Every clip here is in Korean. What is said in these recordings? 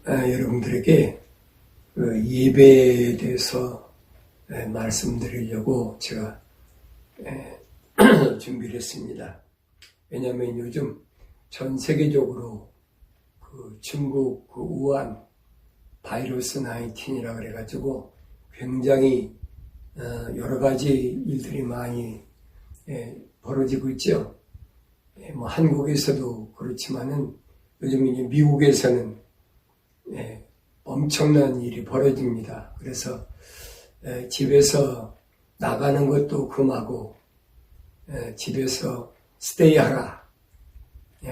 여러분들에게 예배에 대해서 말씀드리려고 제가 준비를 했습니다. 왜냐하면 요즘 전 세계적으로 중국 우한 바이러스 19이라 그래가지고 굉장히 여러 가지 일들이 많이 벌어지고 있죠. 뭐 한국에서도 그렇지만은 요즘 이제 미국에서는 엄청난 일이 벌어집니다. 그래서 집에서 나가는 것도 금하고 집에서 스테이하라,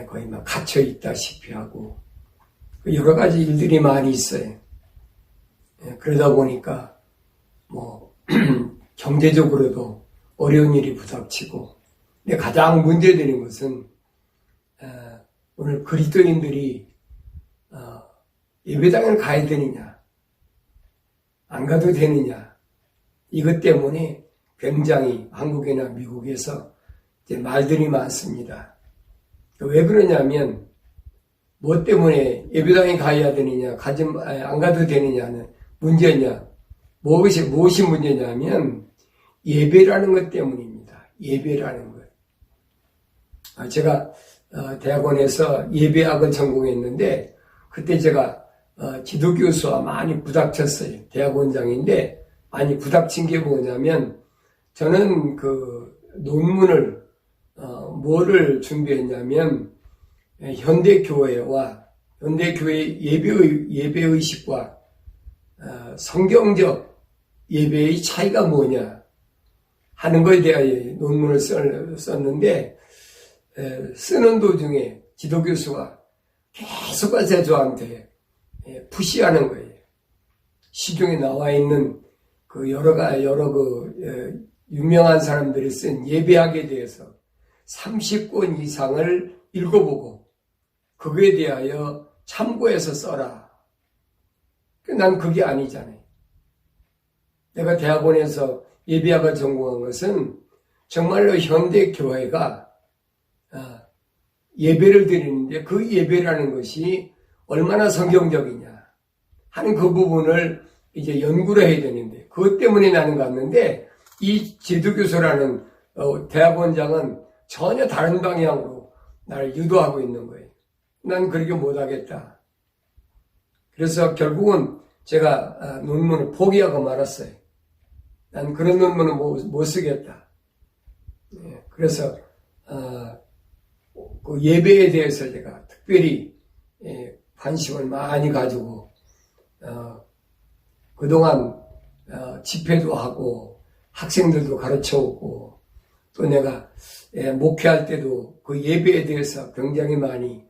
거의 막 갇혀 있다시피 하고 여러 가지 일들이 많이 있어요. 그러다 보니까 뭐 경제적으로도 어려운 일이 부닥치고, 근데 가장 문제되는 것은 오늘 그리스도인들이 예배당을 가야 되느냐, 안 가도 되느냐, 이것 때문에 굉장히 한국이나 미국에서 이제 말들이 많습니다. 왜 그러냐면, 뭐 때문에 예배당에 가야 되느냐, 안 가도 되느냐는 문제냐, 무엇이 문제냐면 예배라는 것 때문입니다. 예배라는 것. 제가 대학원에서 예배학을 전공했는데, 그때 제가 지도교수와 많이 부닥쳤어요. 대학원장인데 많이 부닥친 게 뭐냐면, 저는 논문을 뭐를 준비했냐면 현대교회와 현대교회 예배의식과 성경적 예배의 차이가 뭐냐 하는 것에 대하여 논문을 썼는데, 쓰는 도중에 지도교수가 계속 와서 저한테 푸시하는 거예요. 시중에 나와 있는 여러 유명한 사람들이 쓴 예배학에 대해서 30권 이상을 읽어보고 그거에 대하여 참고해서 써라. 난 그게 아니잖아요. 내가 대학원에서 예배학을 전공한 것은 정말로 현대교회가 예배를 드리는데 그 예배라는 것이 얼마나 성경적이냐 하는 그 부분을 이제 연구를 해야 되는데, 그것 때문에 나는 갔는데, 이 지도교수라는 대학원장은 전혀 다른 방향으로 나를 유도하고 있는 거예요. 난 그렇게 못하겠다. 그래서 결국은 제가 논문을 포기하고 말았어요. 난 그런 논문은 못 쓰겠다. 그래서 그 예배에 대해서 제가 특별히 관심을 많이 가지고 그동안 집회도 하고 학생들도 가르쳐오고, 또 내가 목회할 때도 그 예배에 대해서 굉장히 많이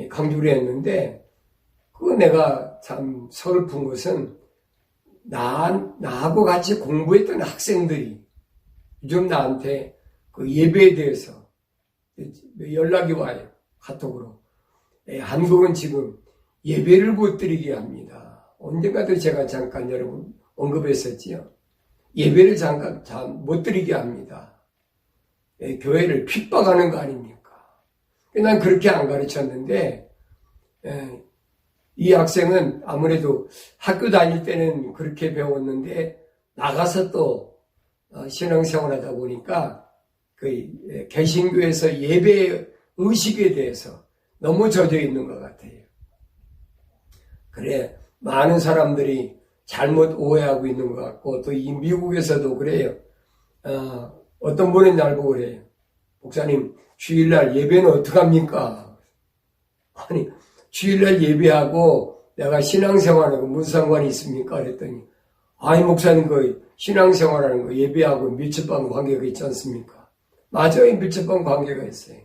강조를 했는데, 내가 참 서글픈 것은 나하고 같이 공부했던 학생들이 요즘 나한테 그 예배에 대해서 연락이 와요. 카톡으로. 한국은 지금 예배를 못 드리게 합니다. 언젠가도 제가 잠깐 여러분 언급했었지요. 예배를 잠깐 못 드리게 합니다. 교회를 핍박하는 거 아닙니까? 난 그렇게 안 가르쳤는데, 이 학생은 아무래도 학교 다닐 때는 그렇게 배웠는데 나가서 또 신앙생활 하다 보니까 개신교에서 예배 의식에 대해서 너무 젖어 있는 것 같아요. 그래, 많은 사람들이 잘못 오해하고 있는 것 같고, 또 이 미국에서도 그래요. 어떤 분은 날 보고 그래요. 목사님, 주일날 예배는 어떡합니까? 아니, 주일날 예배하고 내가 신앙생활하고 무슨 상관이 있습니까? 그랬더니, 아니, 목사님, 신앙생활하는 거 예배하고 밀접한 관계가 있지 않습니까? 맞아요, 밀접한 관계가 있어요.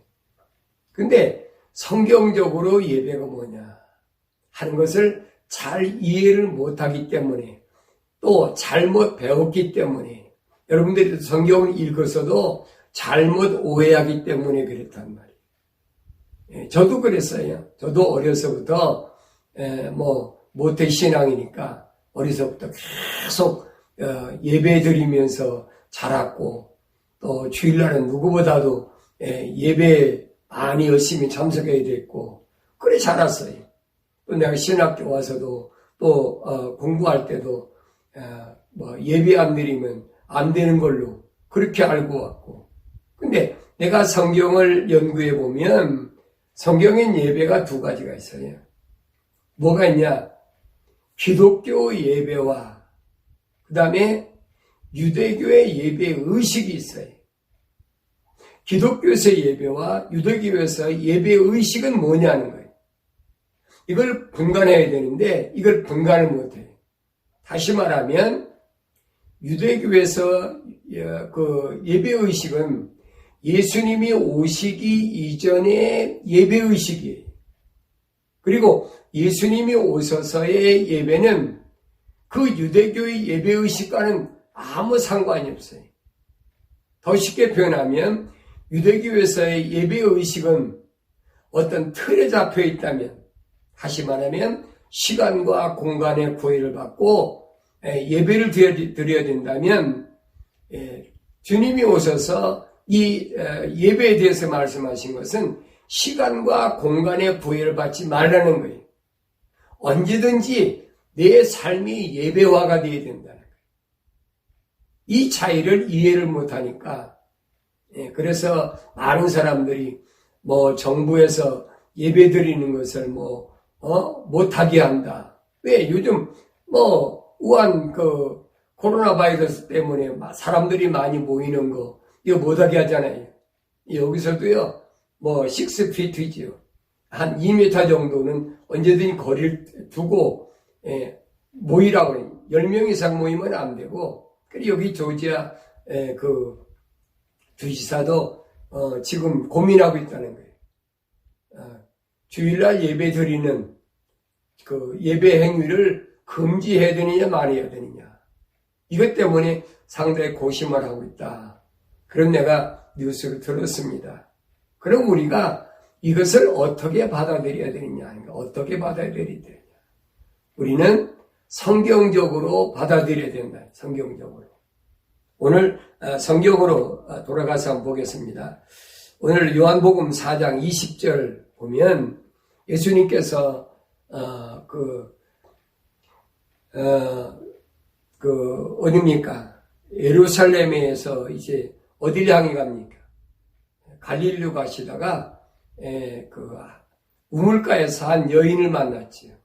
근데 성경적으로 예배가 뭐냐 하는 것을 잘 이해를 못하기 때문에, 또 잘못 배웠기 때문에, 여러분들이 성경을 읽어서도 잘못 오해하기 때문에 그랬단 말이에요. 저도 그랬어요. 저도 어려서부터 모태 신앙이니까 어려서부터 계속 예배 드리면서 자랐고, 또 주일날은 누구보다도 예배 많이 열심히 참석해야 됐고, 그래 자랐어요. 또 내가 신학교 와서도 또 공부할 때도 뭐 예배 안 드리면 안 되는 걸로 그렇게 알고 왔고, 근데 내가 성경을 연구해 보면 성경엔 예배가 두 가지가 있어요. 뭐가 있냐? 기독교 예배와 그 다음에 유대교의 예배 의식이 있어요. 기독교에서의 예배와 유대교에서 예배 의식은 뭐냐는 거예요. 이걸 분간해야 되는데 이걸 분간을 못해요. 다시 말하면 유대교에서 그 예배 의식은 예수님이 오시기 이전의 예배 의식이에요. 그리고 예수님이 오셔서의 예배는 그 유대교의 예배 의식과는 아무 상관이 없어요. 더 쉽게 표현하면 유대교에서의 예배 의식은 어떤 틀에 잡혀 있다면, 다시 말하면 시간과 공간의 구애를 받고 예배를 드려야 된다면, 주님이 오셔서 이 예배에 대해서 말씀하신 것은 시간과 공간의 구애를 받지 말라는 거예요. 언제든지 내 삶이 예배화가 되어야 된다는 거예요. 이 차이를 이해를 못하니까, 그래서 많은 사람들이 뭐 정부에서 예배 드리는 것을 못하게 한다. 왜? 요즘 우한 코로나 바이러스 때문에 사람들이 많이 모이는 거 이거 못하게 하잖아요. 여기서도요 6피트지요. 한 2m 정도는 언제든지 거리를 두고 모이라고 해요. 10명 이상 모이면 안 되고, 그리고 여기 조지아 그 주지사도 지금 고민하고 있다는 거예요. 주일날 예배 드리는 그 예배 행위를 금지해야 되느냐 말해야 되느냐. 이것 때문에 상당히 고심을 하고 있다. 그런 내가 뉴스를 들었습니다. 그럼 우리가 이것을 어떻게 받아들여야 되느냐, 어떻게 받아들여야 되느냐. 우리는 성경적으로 받아들여야 된다. 성경적으로. 오늘 성경으로 돌아가서 한번 보겠습니다. 오늘 요한복음 4장 20절 보면 예수님께서 어디입니까? 예루살렘에서 이제 어디를 향해 갑니까? 갈릴리로 가시다가 우물가에서 한 여인을 만났지요.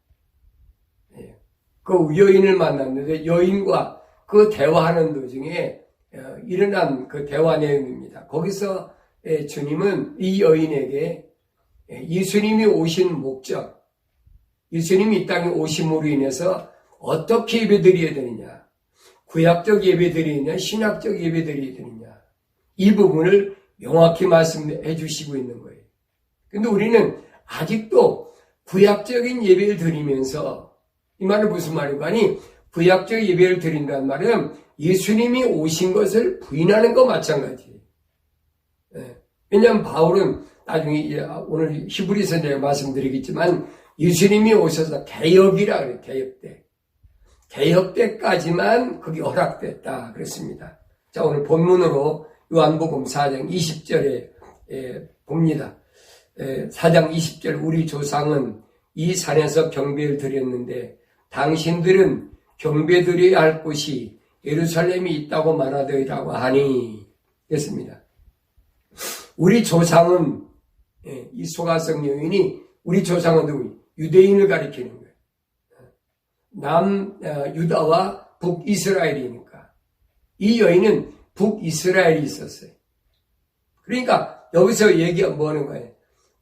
그 여인을 만났는데 여인과 그 대화하는 도중에 일어난 그 대화 내용입니다. 거기서 주님은 이 여인에게 예수님이 오신 목적, 예수님이 이 땅에 오심으로 인해서 어떻게 예배드려야 되느냐, 구약적 예배드리느냐, 신학적 예배드려야 되느냐, 이 부분을 명확히 말씀해 주시고 있는 거예요. 근데 우리는 아직도 구약적인 예배를 드리면서, 이 말은 무슨 말인가 하니, 구약적 예배를 드린다는 말은 예수님이 오신 것을 부인하는 것 마찬가지예요. 왜냐하면 바울은 나중에 오늘 히브리서 내가 말씀드리겠지만 예수님이 오셔서 개혁이라 그래요. 개혁 때. 개혁 때까지만 그게 허락됐다 그랬습니다. 자, 오늘 본문으로 요한복음 4장 20절에 봅니다. 4장 20절, 우리 조상은 이 산에서 경배를 드렸는데 당신들은 경배드려야 할 곳이 예루살렘이 있다고 말하더라고 하니, 그랬습니다. 우리 조상은, 이 소가성 여인이 우리 조상은 누구? 유대인을 가리키는 거예요. 유다와 북이스라엘이니까. 이 여인은 북이스라엘이 있었어요. 그러니까 여기서 얘기가 뭐 하는 거예요?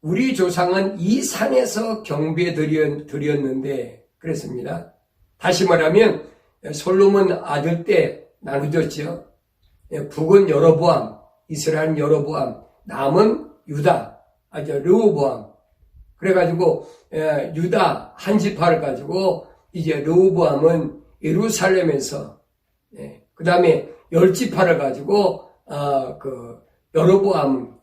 우리 조상은 이 산에서 경배 드렸는데, 그랬습니다. 다시 말하면 솔로몬 아들 때 나누졌죠. 북은 여로보암, 이스라엘은 여로보암, 남은 유다, 르호보암. 그래가지고 유다 한 지파를 가지고 이제 르호보암은 예루살렘에서, 그 다음에 10지파를 가지고 여로보암은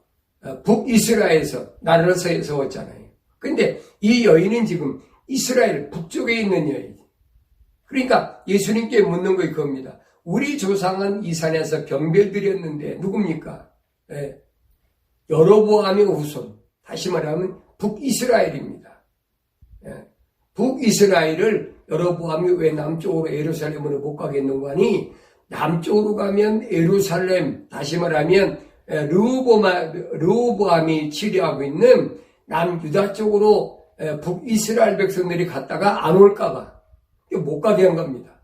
북이스라엘에서 나라를 세웠잖아요. 근데 이 여인은 지금 이스라엘 북쪽에 있는 여인. 그러니까 예수님께 묻는 거 그겁니다. 우리 조상은 이 산에서 경배를 드렸는데 누굽니까? 여로보암의 후손. 다시 말하면 북이스라엘입니다. 북이스라엘을 여로보암이 왜 남쪽으로 예루살렘으로 못 가겠는가 하니 남쪽으로 가면 예루살렘, 다시 말하면 르호보암이 치려하고 있는 남유다 쪽으로 북이스라엘 백성들이 갔다가 안 올까봐 못 가게 한 겁니다.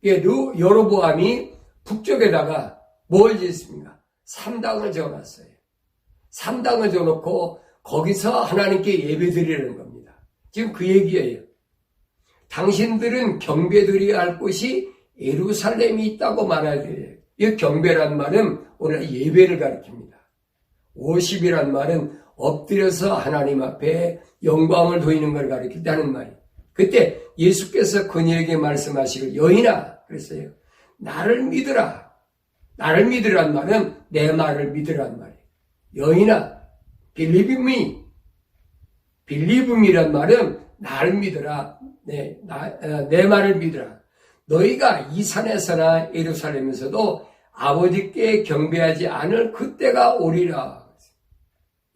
여로보암이 북쪽에다가 뭘 짓습니까? 산당을 지어놨어요. 산당을 지어놓고 거기서 하나님께 예배드리는 겁니다. 지금 그 얘기예요. 당신들은 경배드려야 할 곳이 예루살렘이 있다고 말해야 돼요. 이 경배란 말은 오늘 예배를 가리킵니다. 워십이란 말은 엎드려서 하나님 앞에 영광을 돌리는 걸 가리킨다는 말이에요. 그때 예수께서 그녀에게 말씀하시길 여인아 그랬어요. 나를 믿으라. 나를 믿으란 말은 내 말을 믿으란 말이에요. 여인아 believe me. believe me란 말은 나를 믿으라. 내 말을 믿으라. 너희가 이 산에서나 예루살렘에서도 아버지께 경배하지 않을 그때가 오리라.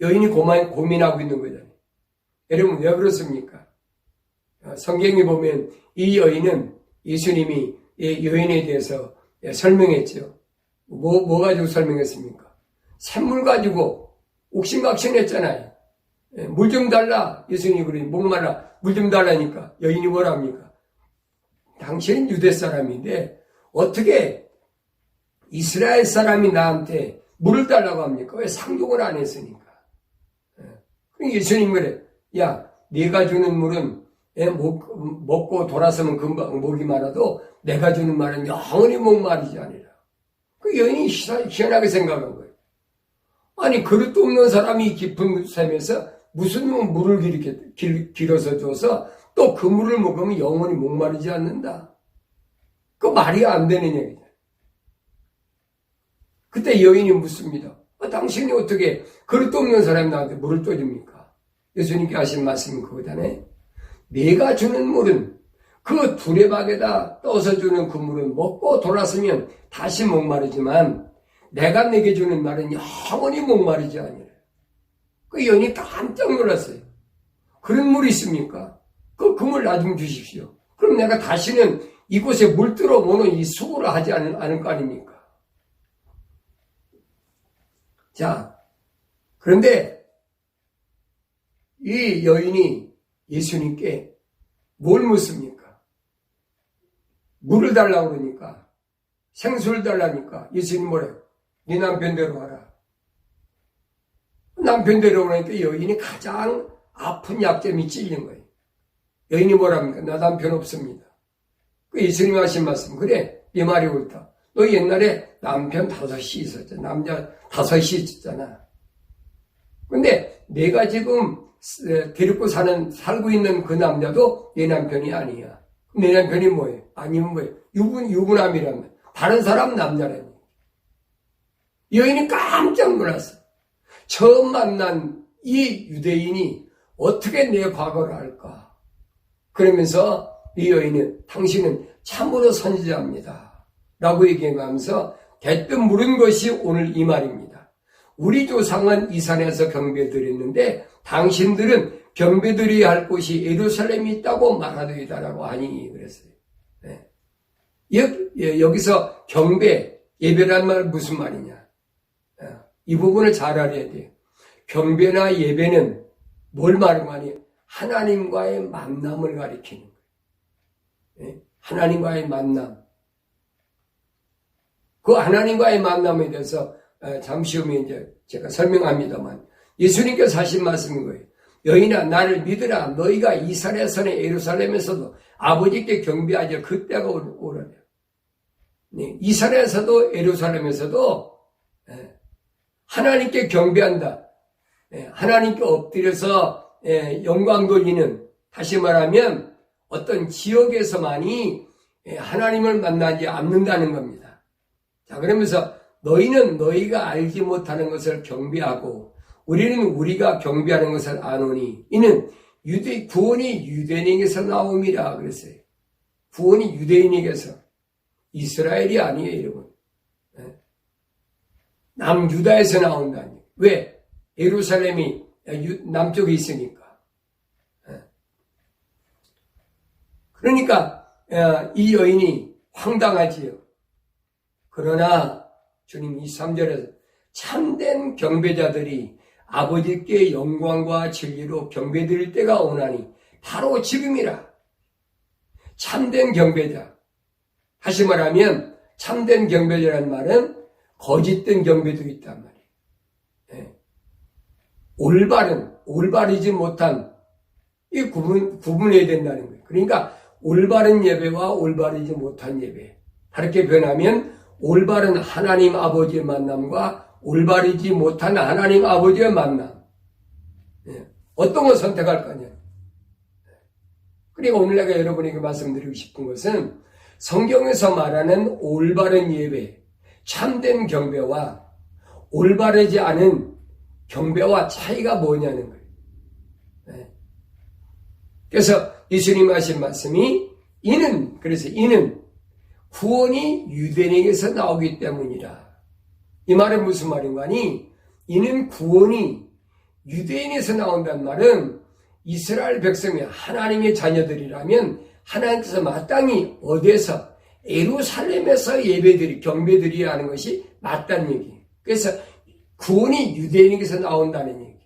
여인이 고민하고 있는 거잖아요. 여러분 왜 그렇습니까? 성경에 보면 이 여인은 예수님이 여인에 대해서 설명했죠. 뭐 가지고 설명했습니까? 샘물 가지고 옥신각신했잖아요. 물 좀 달라. 예수님이 그러니 목말라 물 좀 달라니까 여인이 뭐랍니까? 당신은 유대 사람인데 어떻게 이스라엘 사람이 나한테 물을 달라고 합니까? 왜 상종을 안 했으니까. 그러니까 예수님 그래. 야, 네가 주는 물은 먹고 돌아서면 금방 목이 마라도 내가 주는 말은 영원히 목마르지 아니라. 그 여인이 희한하게 생각한 거예요. 아니 그릇도 없는 사람이 깊은 샘에서 무슨 물을 이렇게 길어서 줘서 또 그 물을 먹으면 영원히 목마르지 않는다. 그 말이 안 되는 얘기죠. 그때 여인이 묻습니다. 당신이 어떻게 그릇도 없는 사람이 나한테 물을 떠줍니까? 예수님께 하신 말씀은 그거잖아요. 내가 주는 물은 그 두레박에다 떠서 주는 그 물은 먹고 돌아서면 다시 목마르지만 내가 내게 주는 말은 영원히 목마르지 아니라. 그 여인이 깜짝 놀랐어요. 그런 물이 있습니까? 그 물 나 좀 주십시오. 그럼 내가 다시는 이곳에 물 들어오는 이 수고를 하지 않을 거 아닙니까? 자, 그런데 이 여인이 예수님께 뭘 묻습니까? 물을 달라고 그러니까, 생수를 달라니까 예수님 뭐래요? 네 남편 데려와라. 남편 데려오니까 여인이 가장 아픈 약점이 찔린 거예요. 여인이 뭐랍니까? 나 남편 없습니다. 그 예수님 하신 말씀, 그래, 네 말이 옳다. 너 옛날에 남편 5이 있었잖아. 남자 5이 있었잖아. 근데 내가 지금 데리고 살고 있는 그 남자도 내 남편이 아니야. 내 남편이 뭐예요? 아니면 뭐예요? 유부남이란 말. 다른 사람 남자라니. 여인이 깜짝 놀랐어. 처음 만난 이 유대인이 어떻게 내 과거를 알까? 그러면서 이 여인은 당신은 참으로 선지자입니다. 라고 얘기하면서 대뜸 물은 것이 오늘 이 말입니다. 우리 조상은 이 산에서 경배드렸는데 당신들은 경배드려야 할 곳이 예루살렘이 있다고 말하더이다라고 하니 그랬어요. 네. 여기서 경배, 예배란 말 무슨 말이냐? 이 부분을 잘 알아야 돼요. 경배나 예배는 뭘 말하는 거니? 하나님과의 만남을 가리키는 거예요. 하나님과의 만남. 그 하나님과의 만남에 대해서 잠시 후에 이제 제가 설명합니다만 예수님께서 하신 말씀인 거예요. 여인아 나를 믿으라. 너희가 이 산에서나 예루살렘에서도 아버지께 경배하자. 그때가 오라냐. 이 산에서도 예루살렘에서도 하나님께 경배한다. 하나님께 엎드려서 영광 돌리는, 다시 말하면 어떤 지역에서만이 하나님을 만나지 않는다는 겁니다. 자, 그러면서 너희는 너희가 알지 못하는 것을 경배하고 우리는 우리가 경배하는 것을 아노니 이는 구원이 유대인에게서 나옴이라 그랬어요. 구원이 유대인에게서, 이스라엘이 아니에요, 여러분. 남유다에서 나온다니. 왜? 예루살렘이 남쪽에 있으니까. 그러니까 이 여인이 황당하지요. 그러나 주님 23절에서 참된 경배자들이 아버지께 영광과 진리로 경배드릴 때가 오나니 바로 지금이라. 참된 경배자. 다시 말하면 참된 경배자라는 말은 거짓된 경배도 있단 말이에요. 네. 올바르지 못한 이 구분해야 된다는 거예요. 그러니까 올바른 예배와 올바르지 못한 예배. 다르게 변하면 올바른 하나님 아버지의 만남과 올바르지 못한 하나님 아버지의 만남. 네. 어떤 걸 선택할 거냐. 그리고 오늘 내가 여러분에게 말씀드리고 싶은 것은 성경에서 말하는 올바른 예배, 참된 경배와 올바르지 않은 경배와 차이가 뭐냐는 거예요. 네. 그래서 예수님 하신 말씀이 이는 구원이 유대인에게서 나오기 때문이라. 이 말은 무슨 말인가 하니 이는 구원이 유대인에서 나온다는 말은 이스라엘 백성이 하나님의 자녀들이라면 하나님께서 마땅히 어디에서 예루살렘에서 경배드려야 하는 것이 맞다는 얘기예요. 그래서 구원이 유대인에게서 나온다는 얘기.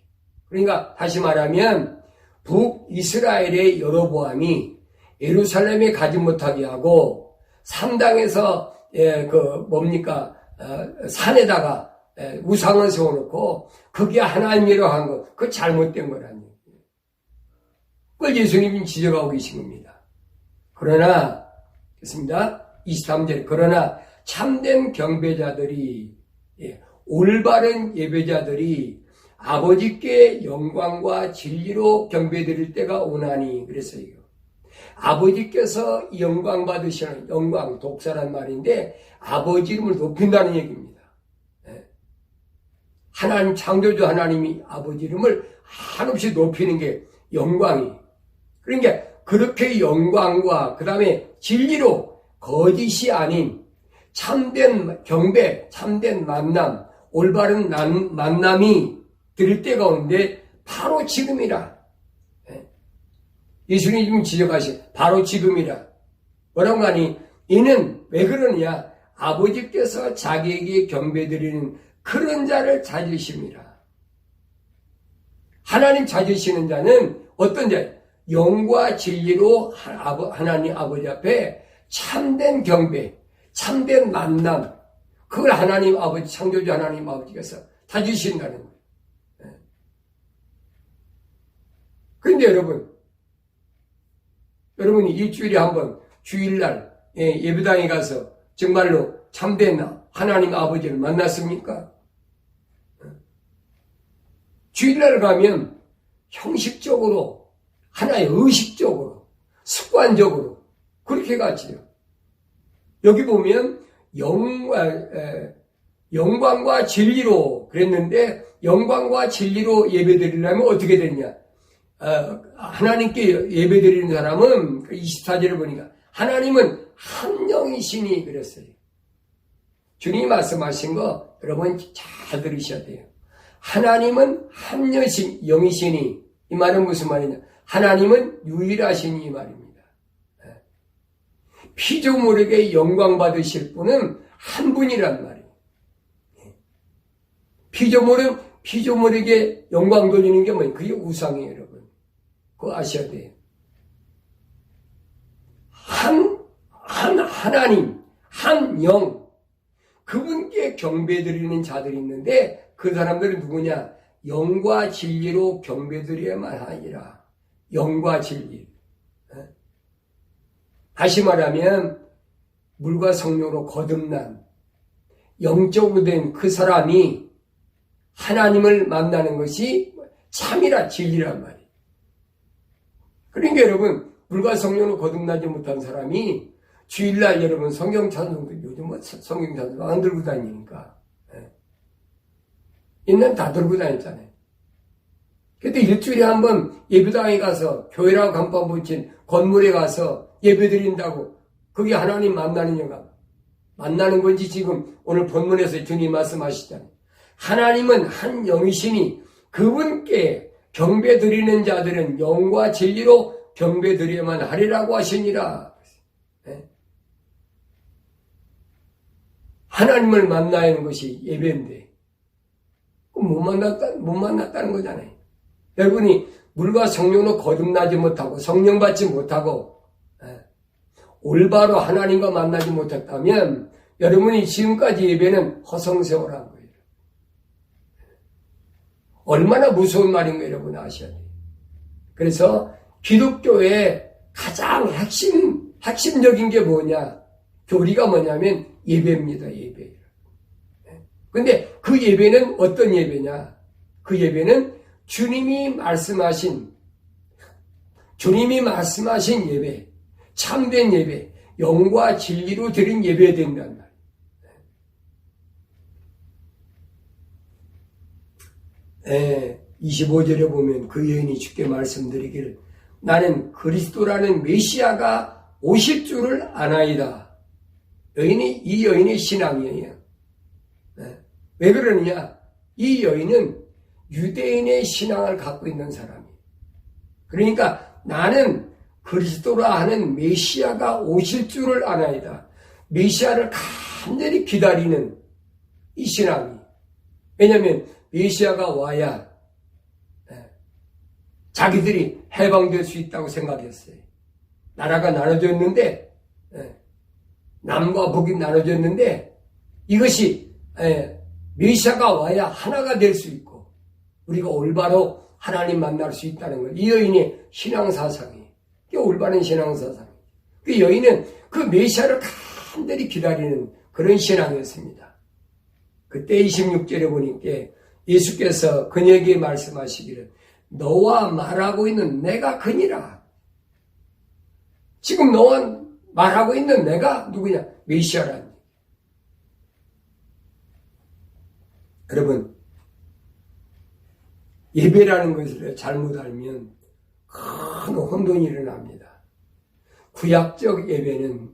그러니까 다시 말하면 북이스라엘의 여로보암이 예루살렘에 가지 못하게 하고 산당에서 산에다가 우상을 세워놓고 그게 하나님이라고 한 것, 그거 잘못된 거라는 얘기예요. 그걸 예수님이 지적하고 계신 겁니다. 그러나 됐습니다. 23절 그러나 참된 경배자들이 올바른 예배자들이 아버지께 영광과 진리로 경배드릴 때가 오나니 그랬어요. 아버지께서 영광 받으시는 영광 독사란 말인데 아버지 이름을 높인다는 얘기입니다. 하나님 창조주 하나님이 아버지 이름을 한없이 높이는 게 영광이. 그러니까 그렇게 영광과 그 다음에 진리로 거짓이 아닌 참된 경배, 참된 만남, 올바른 만남이 드릴 때가 오는데 바로 지금이라. 예수님이 지금 지적하신 바로 지금이라. 뭐라고 하니 이는 왜 그러느냐 아버지께서 자기에게 경배드리는 그런 자를 찾으십니다. 하나님 찾으시는 자는 어떤 자예요? 영과 진리로 하나님 아버지 앞에 참된 경배, 참된 만남, 그걸 하나님 아버지, 창조주 하나님 아버지께서 찾으신다는 거예요. 그런데 여러분이 일주일에 한번 주일날 예배당에 가서 정말로 참된 하나님 아버지를 만났습니까? 주일날 가면 형식적으로 하나의 의식적으로 습관적으로 그렇게 가지요. 여기 보면 영광과 진리로 그랬는데 영광과 진리로 예배드리려면 어떻게 되느냐? 하나님께 예배드리는 사람은 24절을 보니까 하나님은 한 영이시니 그랬어요. 주님이 말씀하신 거 여러분 잘 들으셔야 돼요. 하나님은 한 영이시니 이 말은 무슨 말이냐? 하나님은 유일하시니 이 말입니다. 피조물에게 영광 받으실 분은 한 분이란 말이에요. 피조물은 피조물에게 영광 돌리는 게 뭐예요? 그게 우상이에요, 여러분. 그거 아셔야 돼요. 하나님, 한 영, 그분께 경배드리는 자들이 있는데 그 사람들은 누구냐? 영과 진리로 경배드려야만 하니라. 영과 진리. 다시 말하면 물과 성령으로 거듭난 영적으로 된 그 사람이 하나님을 만나는 것이 참이라 진리란 말이에요. 그러니까 여러분 물과 성령으로 거듭나지 못한 사람이 주일날 여러분 성경 찬송도 요즘 성경 찬송 안 들고 다니니까 옛날 다 들고 다녔잖아요. 그때 일주일에 한번 예배당에 가서 교회라고 간판 붙인 건물에 가서 예배드린다고 그게 하나님 만나는 영광 만나는 건지 지금 오늘 본문에서 주님 말씀하시잖아요. 하나님은 한 영이시니 그분께 경배드리는 자들은 영과 진리로 경배드려야만 하리라고 하시니라. 하나님을 만나야 하는 것이 예배인데 못 만났다는 거잖아요. 여러분이 물과 성령으로 거듭나지 못하고 성령 받지 못하고 올바로 하나님과 만나지 못했다면 여러분이 지금까지 예배는 허송세월한 거예요. 얼마나 무서운 말인가 여러분 아셔야 돼요. 그래서 기독교의 가장 핵심적인 게 뭐냐? 교리가 뭐냐면 예배입니다. 예배. 근데 그 예배는 어떤 예배냐? 그 예배는 주님이 말씀하신 예배, 참된 예배, 영과 진리로 드린 예배가 된단 말이에요. 25절에 보면 그 여인이 주께 말씀드리기를 나는 그리스도라는 메시아가 오실 줄을 아나이다. 이 여인의 신앙이에요. 왜 그러느냐? 이 여인은 유대인의 신앙을 갖고 있는 사람이에요. 그러니까 나는 그리스도라 하는 메시아가 오실 줄을 아나이다. 메시아를 간절히 기다리는 이 신앙이. 왜냐하면 메시아가 와야 자기들이 해방될 수 있다고 생각했어요. 나라가 나눠졌는데 남과 북이 나눠졌는데 이것이 메시아가 와야 하나가 될 수 있고 우리가 올바로 하나님 만날 수 있다는 것. 이 여인의 신앙사상이에요. 이게 올바른 신앙사상이에요. 그 여인은 그 메시아를 간절히 기다리는 그런 신앙이었습니다. 그때 26절에 보니까 예수께서 그녀에게 말씀하시기를 너와 말하고 있는 내가 그니라. 지금 너와 말하고 있는 내가 누구냐? 메시아라는. 여러분, 예배라는 것을 잘못 알면 큰 혼돈이 일어납니다. 구약적 예배는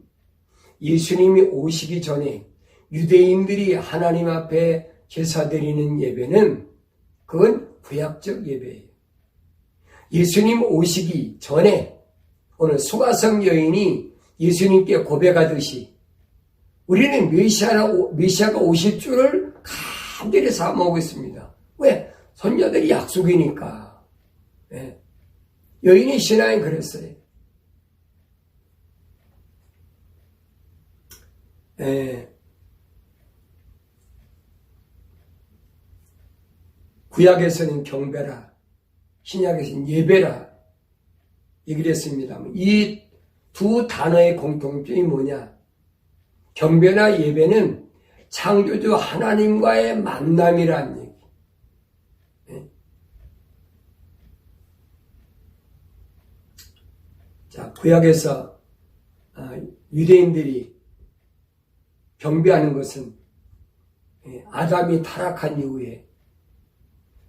예수님이 오시기 전에 유대인들이 하나님 앞에 제사 드리는 예배는 그건 구약적 예배예요. 예수님 오시기 전에 오늘 수가성 여인이 예수님께 고백하듯이 우리는 메시아가 오실 줄을 간절히 사모하고 있습니다. 왜? 손녀들이 약속이니까. 여인의 신앙이 그랬어요. 구약에서는 경배라, 신약에서는 예배라 얘기를 했습니다. 이 두 단어의 공통점이 뭐냐? 경배나 예배는 창조주 하나님과의 만남이라는 얘기. 자, 구약에서 유대인들이 경배하는 것은 아담이 타락한 이후에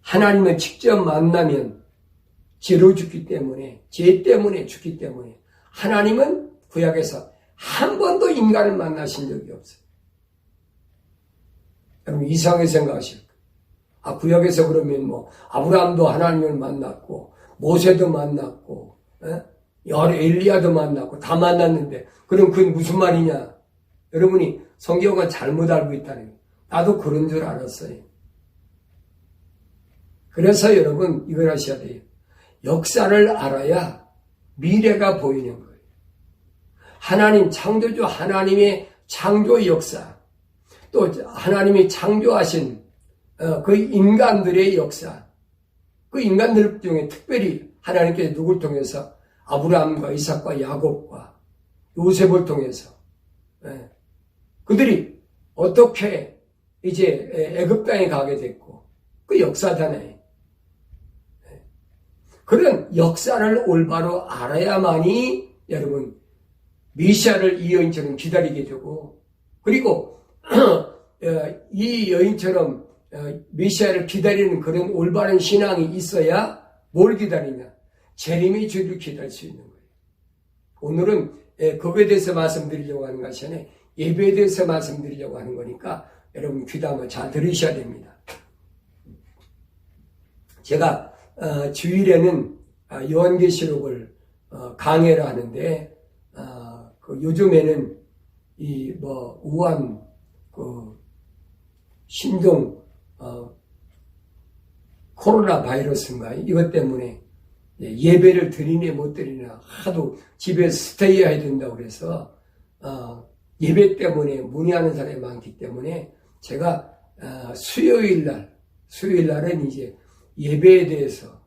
하나님을 직접 만나면 죄로 죽기 때문에, 죄 때문에 죽기 때문에 하나님은 구약에서 한 번도 인간을 만나신 적이 없어요. 여러분 이상하게 생각하실 거예요. 구약에서 그러면 아브라함도 하나님을 만났고 모세도 만났고 엘리야도 만났고 다 만났는데 그럼 그건 무슨 말이냐? 여러분이 성경을 잘못 알고 있다는 거예요. 나도 그런 줄 알았어요. 그래서 여러분 이걸 하셔야 돼요. 역사를 알아야 미래가 보이는 거예요. 하나님 창조주 하나님의 창조 역사, 또 하나님이 창조하신 그 인간들의 역사, 그 인간들 중에 특별히 하나님께서 누굴 통해서 아브라함과 이삭과 야곱과 요셉을 통해서 그들이 어떻게 이제 애굽 땅에 가게 됐고 그 역사잖아요. 그런 역사를 올바로 알아야만이 여러분 메시아를 이 여인처럼 기다리게 되고 그리고 이 여인처럼 메시아를 기다리는 그런 올바른 신앙이 있어야 뭘 기다리냐? 재림의 주를 기다릴 수 있는 거예요. 오늘은 그거에 대해서 말씀드리려고 하는 것이 아니라 예배에 대해서 말씀드리려고 하는 거니까 여러분 귀담아 잘 들으셔야 됩니다. 제가 주일에는 요한계시록을 강해라 하는데, 요즘에는 우한, 신종, 코로나 바이러스인가? 이것 때문에 예배를 드리냐 못 드리냐 하도 집에 스테이 해야 된다고 그래서, 예배 때문에 문의하는 사람이 많기 때문에 제가, 수요일 날은 이제 예배에 대해서,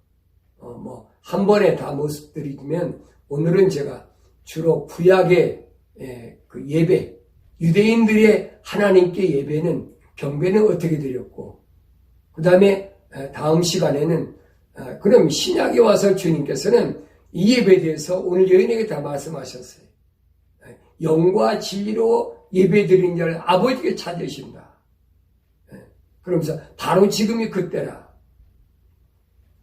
한 번에 다 못 드리면 오늘은 제가 주로 구약의 그 예배, 유대인들의 하나님께 예배는 경배는 어떻게 드렸고, 그 다음에 다음 시간에는 그럼 신약에 와서 주님께서는 이 예배에 대해서 오늘 여인에게 다 말씀하셨어요. 영과 진리로 예배 드린 자를 아버지께 찾으신다. 그러면서 바로 지금이 그때라.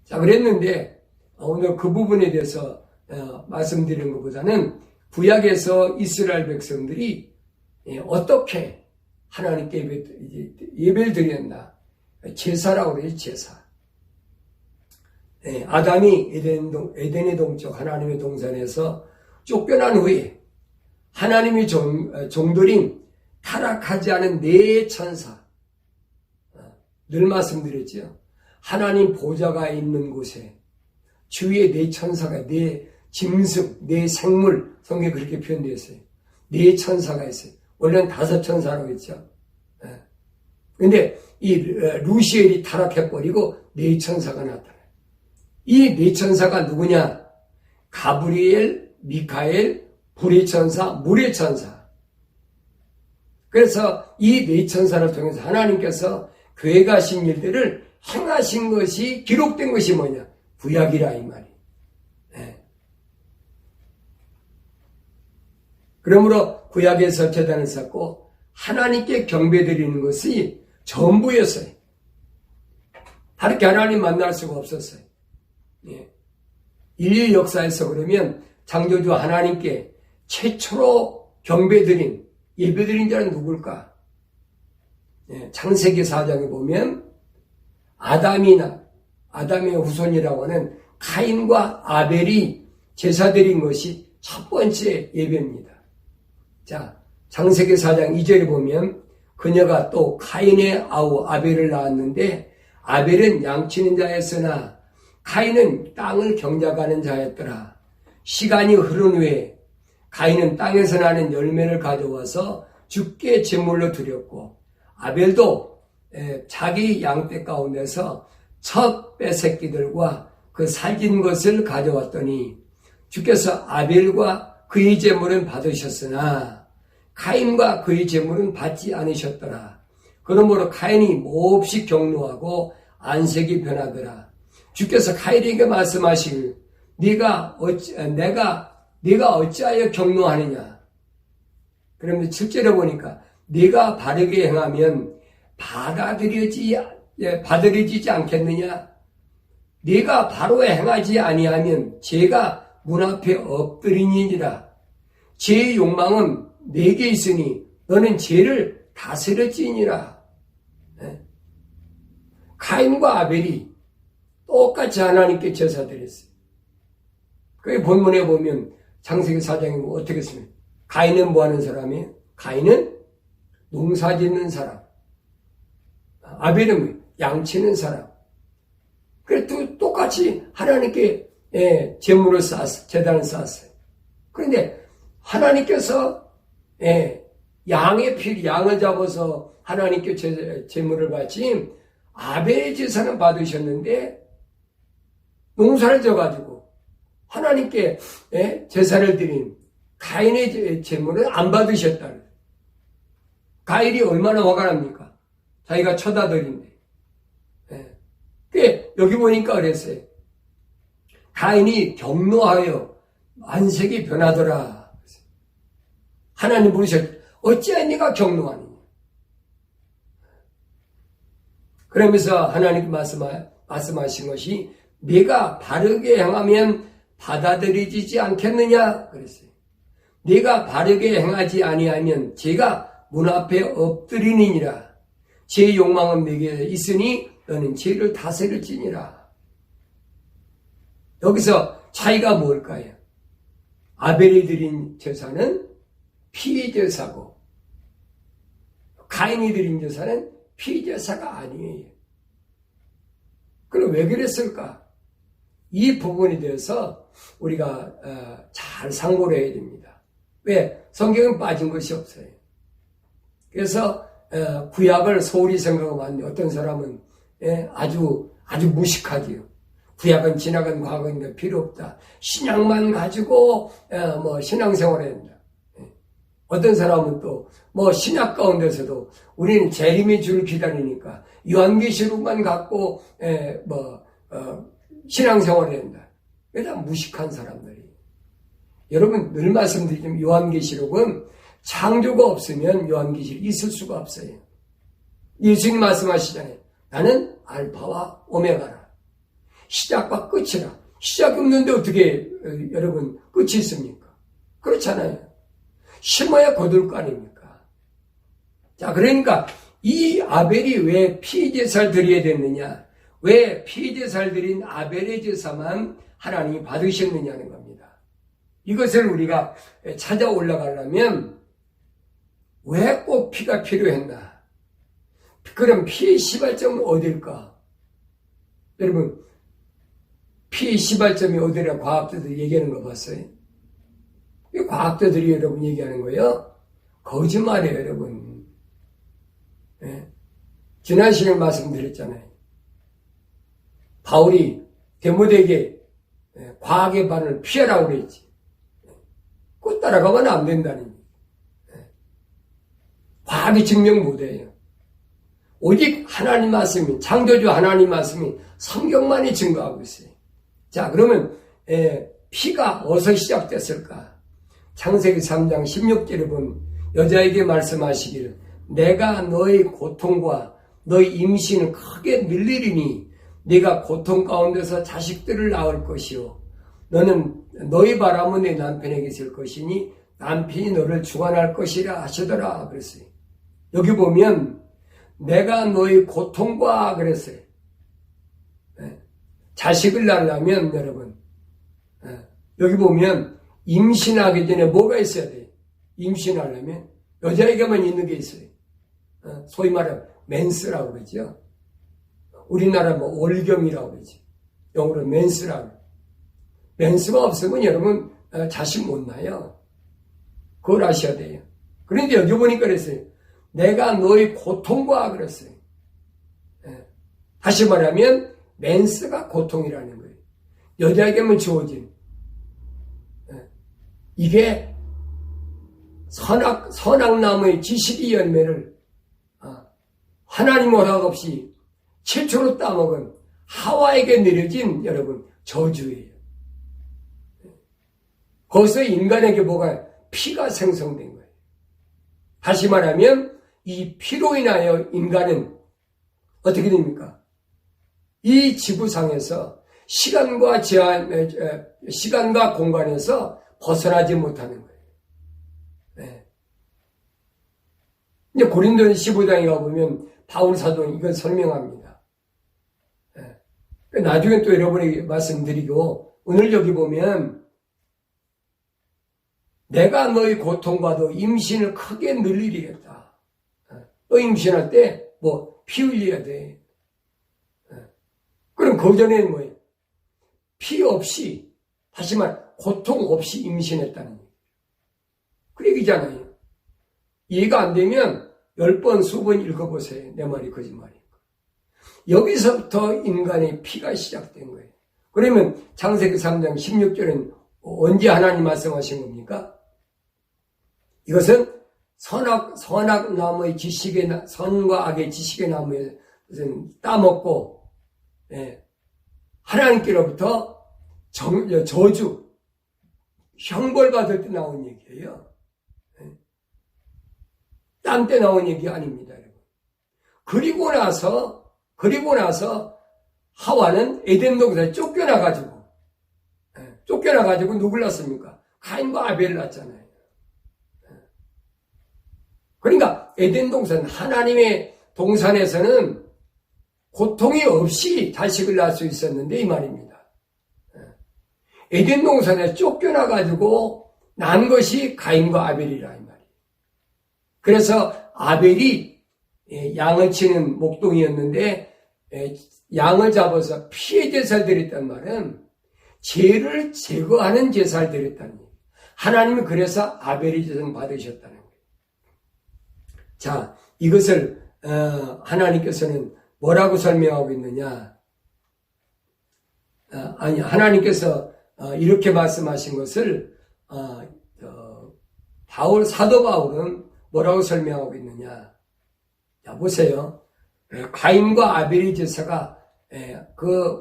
자, 그랬는데 오늘 그 부분에 대해서 말씀드리는 것보다는 구약에서 이스라엘 백성들이 어떻게 하나님께 예배를 드렸나. 제사라고 그래요, 제사. 아담이 에덴의 동쪽 하나님의 동산에서 쫓겨난 후에 하나님의 종들인 타락하지 않은 네 천사, 늘 말씀드렸죠. 하나님 보좌가 있는 곳에 주위에 네 천사가, 네 짐승, 네 생물, 성경에 그렇게 표현되어 있어요. 네 천사가 있어요. 원래는 5천사라고 했죠. 근데 이 루시엘이 타락해버리고 네 천사가 나타나요. 이 네 천사가 누구냐? 가브리엘, 미카엘, 불의 천사, 물의 천사. 그래서 이 네 천사를 통해서 하나님께서 계획하신 일들을 행하신 것이 기록된 것이 뭐냐? 구약이라 이 말이. 그러므로 구약에서 제단을 쌓고 하나님께 경배드리는 것이 전부였어요. 다르게 하나님 만날 수가 없었어요. 인류 역사에서 그러면 창조주 하나님께 최초로 경배드린, 예배드린 자는 누굴까? 창세기 4장에 보면 아담의 후손이라고 하는 카인과 아벨이 제사드린 것이 첫 번째 예배입니다. 자, 창세기 4장 2절에 보면 그녀가 또 카인의 아우 아벨을 낳았는데 아벨은 양치는 자였으나 카인은 땅을 경작하는 자였더라. 시간이 흐른 후에 카인은 땅에서 나는 열매를 가져와서 주께 제물로 드렸고 아벨도 자기 양떼 가운데서 첫 뺏새끼들과 그 살진 것을 가져왔더니 주께서 아벨과 그의 제물은 받으셨으나 카인과 그의 제물은 받지 않으셨더라. 그러므로 카인이 몹시 경노하고 안색이 변하더라. 주께서 카인에게 말씀하시길 네가 어찌하여 경노하느냐. 그러면 실제로 보니까 네가 바르게 행하면 받아들여지지 않겠느냐. 네가 바로 행하지 아니하면 죄가 문 앞에 엎드리니라. 죄의 욕망은 내게 있으니 너는 죄를 다스렸지니라. 카인과 아벨이 똑같이 하나님께 제사드렸어요. 그 본문에 보면 창세기 4장에 어떻게 했습니까? 가인은 뭐 하는 사람이에요? 가인은 농사 짓는 사람. 아벨은 양치는 사람. 그래 똑같이 하나님께 제물을 쌓았어요. 제단을 쌓았어요. 그런데 하나님께서 양을 잡아서 하나님께 제물을 바친 아벨의 제사는 받으셨는데 농사를 져가지고 하나님께 제사를 드린 가인의 제물은 안 받으셨다. 가인이 얼마나 화가 납니까? 자기가 쳐다드린데. 여기 보니까 그랬어요. 가인이 경노하여 안색이 변하더라. 하나님 부르셨죠. 어찌하여 네가 경노하느냐. 그러면서 하나님 말씀하신 것이 네가 바르게 행하면 받아들여지지 않겠느냐 그랬어요. 네가 바르게 행하지 아니하면 죄가 문 앞에 엎드리니라. 죄의 욕망은 내게 있으니 너는 죄를 다스릴지니라. 여기서 차이가 뭘까요? 아벨이 드린 제사는 피제사고 가인이 드린 제사는 피제사가 아니에요. 그럼 왜 그랬을까? 이 부분에 대해서 우리가 잘 상고를 해야 됩니다. 왜? 성경은 빠진 것이 없어요. 그래서 구약을 소홀히 생각하면 어떤 사람은 아주 무식하지요. 구약은 지나간 과거인데 필요 없다. 신약만 가지고 신앙생활을 한다. 어떤 사람은 또 신약 가운데서도 우리는 재림의 주를 기다리니까 요한계시록만 갖고 신앙생활을 한다. 다 무식한 사람들이. 여러분 늘 말씀드리지만 요한계시록은 창조가 없으면 요한계시록이 있을 수가 없어요. 예수님 말씀하시잖아요. 나는 알파와 오메가라. 시작과 끝이라. 시작이 없는데 어떻게 여러분 끝이 있습니까? 그렇잖아요. 심어야 거둘 거 아닙니까? 자, 그러니까 이 아벨이 왜 피제사를 드려야 됐느냐? 왜 피제사를 드린 아벨의 제사만 하나님이 받으셨느냐는 겁니다. 이것을 우리가 찾아 올라가려면 왜 꼭 피가 필요했나? 그럼 피의 시발점은 어딜까? 여러분, 피의 시발점이 어디라 과학자들이 얘기하는 거 봤어요? 이 과학자들이 여러분 얘기하는 거예요? 거짓말이에요, 여러분. 지난 시간에 말씀드렸잖아요. 바울이 디모데에게 과학의 반을 피하라고 그랬지. 그거 따라가면 안 된다는 얘기. 과학이 증명 못해요. 오직 하나님 말씀이, 창조주 하나님 말씀이 성경만이 증거하고 있어요. 자, 그러면 피가 어디서 시작됐을까? 창세기 3장 16절에 보면 여자에게 말씀하시기를 내가 너의 고통과 너의 임신을 크게 늘리리니 네가 고통 가운데서 자식들을 낳을 것이요 너는 너의 바람은 내 남편에게 있을 것이니 남편이 너를 주관할 것이라 하시더라 그랬어요. 여기 보면 내가 너의 고통과 그랬어요. 자식을 낳으려면 여러분 여기 보면 임신하기 전에 뭐가 있어야 돼요? 임신하려면 여자에게만 있는 게 있어요. 소위 말하면 맨스라고 그러죠. 우리나라 월경이라고 그러죠. 영어로 맨스라고. 맨스가 없으면 여러분 자식 못 낳아요. 그걸 아셔야 돼요. 그런데 여기 보니까 그랬어요. 내가 너의 고통과 그랬어요. 다시 말하면 맨스가 고통이라는 거예요. 여자에게만 주어진 이게 선악나무의 지식의 열매를 하나님 허락 없이 최초로 따먹은 하와에게 내려진 여러분 저주예요. 거기서 인간에게 뭐가 피가 생성된 거예요. 다시 말하면 이 피로 인하여 인간은 어떻게 됩니까? 이 지구상에서 시간과 공간에서 벗어나지 못하는 거예요. 이제 고린도전 15장에 가보면 바울 사도는 이걸 설명합니다. 나중에 또 여러분에게 말씀드리고 오늘 여기 보면 내가 너의 고통과 너 임신을 크게 늘리리겠다. 너 임신할 때 피 흘려야 돼. 그럼 그 전에는 뭐예요? 피 없이 다시 말 고통 없이 임신했다는 얘기예요. 그 얘기잖아요. 이해가 안 되면 10번, 수번 읽어보세요. 내 말이 거짓말이니까. 여기서부터 인간의 피가 시작된 거예요. 그러면 창세기 3장 16절은 언제 하나님 말씀하신 겁니까? 이것은 선악 나무의 지식의, 선과 악의 지식의 나무에 따먹고, 하나님께로부터 저주, 형벌받을 때 나온 얘기예요. 딴 때 나온 얘기 아닙니다, 여러분. 그리고 나서 하와는 에덴 동산에 쫓겨나가지고 누굴 낳습니까? 가인과 아벨을 낳았잖아요. 그러니까 에덴 동산, 하나님의 동산에서는 고통이 없이 자식을 낳을 수 있었는데 이 말입니다. 에덴 동산에 쫓겨나가지고 난 것이 가인과 아벨이라 이 말이에요. 그래서 아벨이 양을 치는 목동이었는데 양을 잡아서 피해 제사를 드렸단 말은 죄를 제거하는 제사를 드렸다는 거예요. 하나님은 그래서 아벨의 제사를 받으셨다는 거예요. 자, 이것을 하나님께서는 뭐라고 설명하고 있느냐? 하나님께서 이렇게 말씀하신 것을 사도 바울은 뭐라고 설명하고 있느냐? 자, 보세요. 가인과 아벨의 제사가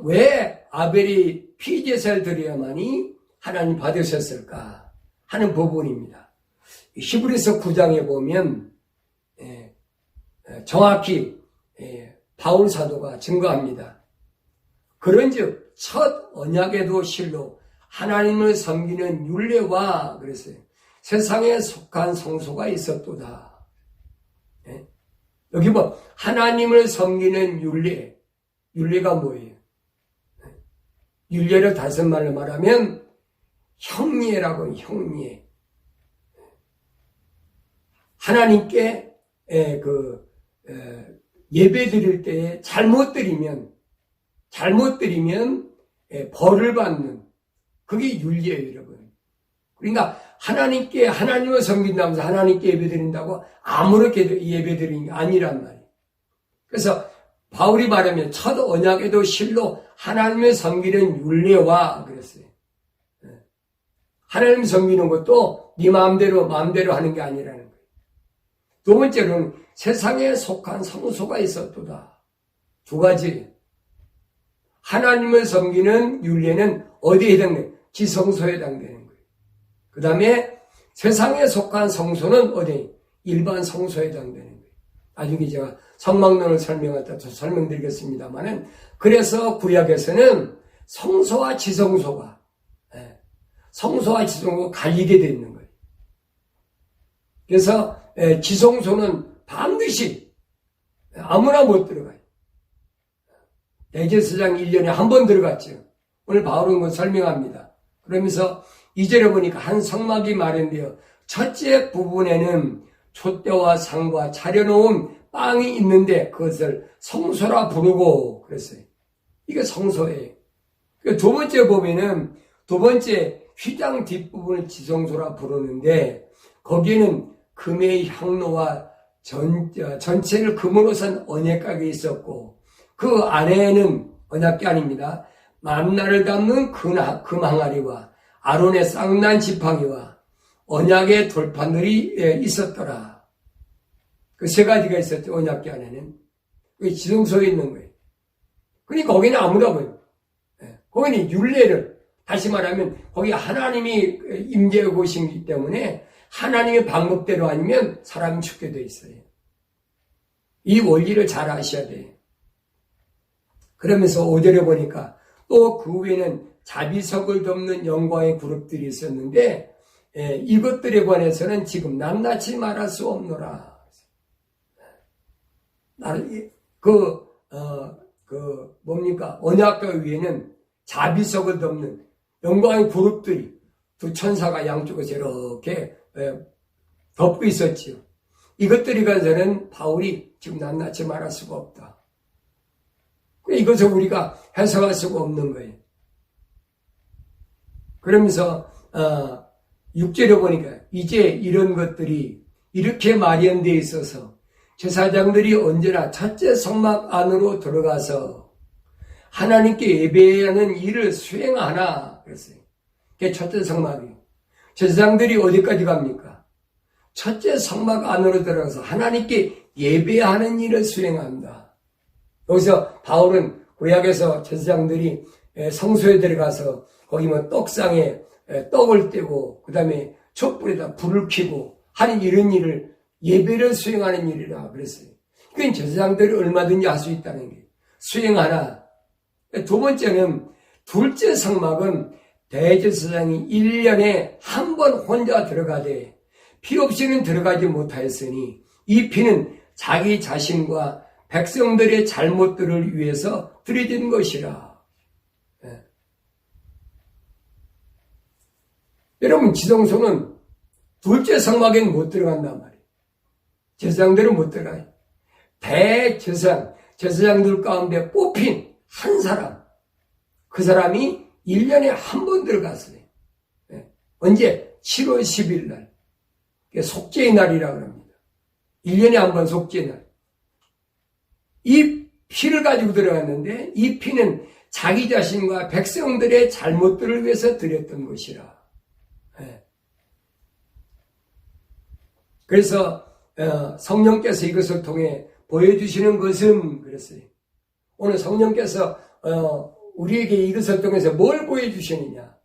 왜 아벨이 피제사를 드려야만이 하나님 받으셨을까 하는 부분입니다. 히브리서 9장에 보면 정확히 바울 사도가 증거합니다. 그런즉 첫 언약에도 실로 하나님을 섬기는 율례와 그랬어요. 세상에 속한 성소가 있었도다. 여기 하나님을 섬기는 율례가 뭐예요? 율례를 다섯 말로 말하면 형례라고 형례. 하나님께 예배 드릴 때에 잘못 드리면 벌을 받는 그게 율례예요, 여러분. 그러니까 하나님을 섬긴다면서 하나님께 예배 드린다고 아무렇게 예배 드리는 게 아니란 말이에요. 그래서 바울이 말하면 첫 언약에도 실로 하나님을 섬기는 율례와 그랬어요. 하나님 섬기는 것도 네 마음대로 하는 게 아니라는 거예요. 두 번째로는 세상에 속한 성소가 있었도다. 두 가지. 하나님을 섬기는 율례는 어디에 해당돼요? 지성소에 해당되는 거예요. 그 다음에 세상에 속한 성소는 어디? 일반 성소에 해당되는 거예요. 나중에 제가 성막론을 설명드리겠습니다만은 그래서 구약에서는 성소와 지성소가 갈리게 되어 있는 거예요. 그래서 지성소는 반드시 아무나 못 들어가요. 대제사장 1년에 한 번 들어갔죠. 오늘 바울은 그걸 설명합니다. 그러면서 2절에 보니까 한 성막이 마련되어 첫째 부분에는 촛대와 상과 차려놓은 빵이 있는데 그것을 성소라 부르고 그랬어요. 이게 성소예요. 두 번째 보면은 두 번째 휘장 뒷부분을 지성소라 부르는데 거기에는 금의 향로와 전체를 금으로 산 언약궤가 있었고 그 안에는 언약궤 아닙니다. 만나를 담는 금 항아리와 아론의 쌍난 지팡이와 언약의 돌판들이 있었더라. 그 세 가지가 있었죠. 언약궤 안에는. 그게 지성소에 있는 거예요. 그러니까 거기는 아무나 보여요. 거기는 율례를 다시 말하면 거기 하나님이 임재하고 계시기 때문에 하나님의 방법대로 아니면 사람이 죽게 돼 있어요. 이 원리를 잘 아셔야 돼요. 그러면서 5절에 보니까 또 그 위에는 자비석을 덮는 영광의 그룹들이 있었는데 이것들에 관해서는 지금 낱낱이 말할 수 없노라. 언약궤 위에는 자비석을 덮는 영광의 그룹들이 두 천사가 양쪽에서 이렇게 덮고 있었지요. 이것들에 관해서는 바울이 지금 낱낱이 말할 수가 없다. 이것을 우리가 해석할 수가 없는 거예요. 그러면서 6절에 보니까 이제 이런 것들이 이렇게 마련되어 있어서 제사장들이 언제나 첫째 성막 안으로 들어가서 하나님께 예배하는 일을 수행하나 그랬어요. 그게 첫째 성막이에요. 제사장들이 어디까지 갑니까? 첫째 성막 안으로 들어가서 하나님께 예배하는 일을 수행한다. 여기서 바울은 구약에서 제사장들이 성소에 들어가서 거기 떡상에 떡을 떼고 그 다음에 촛불에다 불을 켜고 하는 이런 일을 예배를 수행하는 일이라 그랬어요. 그건 제사장들이 얼마든지 할 수 있다는 게 수행하나. 두 번째는 둘째 성막은 대제사장이 1년에 한 번 혼자 들어가되 피 없이는 들어가지 못하였으니 이 피는 자기 자신과 백성들의 잘못들을 위해서 드려진 것이라. 여러분 지성소는 둘째 성막에는 못 들어간단 말이에요. 제사장들은 못 들어가요. 대제사장, 제사장들 가운데 뽑힌 한 사람, 그 사람이 1년에 한 번 들어갔어요. 언제? 7월 10일 날. 속죄의 날이라고 합니다. 1년에 한 번 속죄의 날. 이 피를 가지고 들어갔는데 이 피는 자기 자신과 백성들의 잘못들을 위해서 드렸던 것이라. 그래서 성령께서 이것을 통해 보여주시는 것은 그랬어요. 오늘 성령께서 우리에게 이것을 통해서 뭘 보여주시느냐.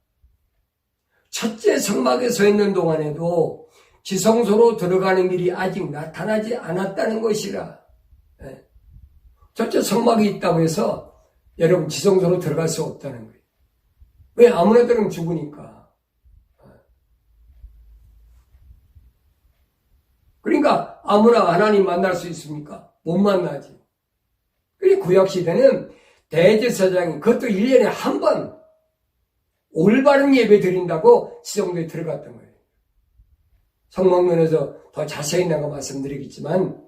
첫째 성막에 서 있는 동안에도 지성소로 들어가는 길이 아직 나타나지 않았다는 것이라. 첫째 성막이 있다고 해서 여러분 지성소로 들어갈 수 없다는 거예요. 왜? 아무나 들으면 죽으니까. 그러니까 아무나 하나님 만날 수 있습니까? 못 만나지. 그리고 구약시대는 대제사장이 그것도 1년에 한 번 올바른 예배 드린다고 지성소에 들어갔던 거예요. 성막론에서 더 자세히 내가 말씀드리겠지만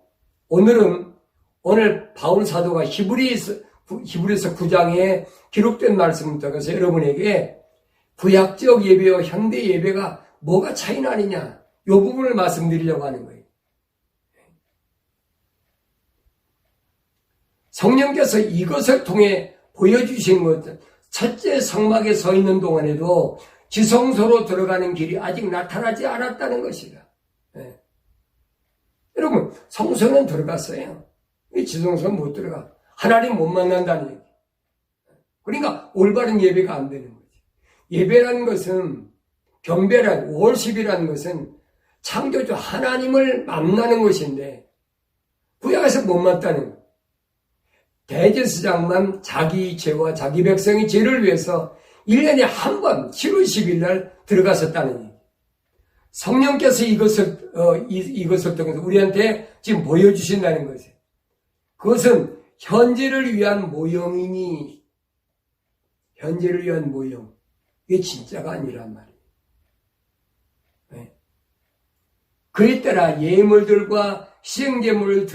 오늘 바울 사도가 히브리서 9장에 기록된 말씀을 통해서 여러분에게 구약적 예배와 현대 예배가 뭐가 차이 나느냐 이 부분을 말씀드리려고 하는 거예요. 성령께서 이것을 통해 보여주신 것은 첫째 성막에 서 있는 동안에도 지성소로 들어가는 길이 아직 나타나지 않았다는 것이다. 여러분 성소는 들어갔어요. 지성소는 못 들어가. 하나님 못 만난다는 얘기. 그러니까 올바른 예배가 안 되는 거지. 예배라는 것은 경배란 월십이라는 것은 창조주 하나님을 만나는 것인데 구약에서 못 만났다는 거예요. 대제사장만 자기 죄와 자기 백성의 죄를 위해서 1년에 한 번 7월 10일 날 들어갔었다는 얘기. 성령께서 이것을 통해서 우리한테 지금 보여주신다는 거죠. 그것은 현재를 위한 모형이니 현재를 위한 모형. 이게 진짜가 아니란 말이에요. 그에 따라 예물들과 시행제물을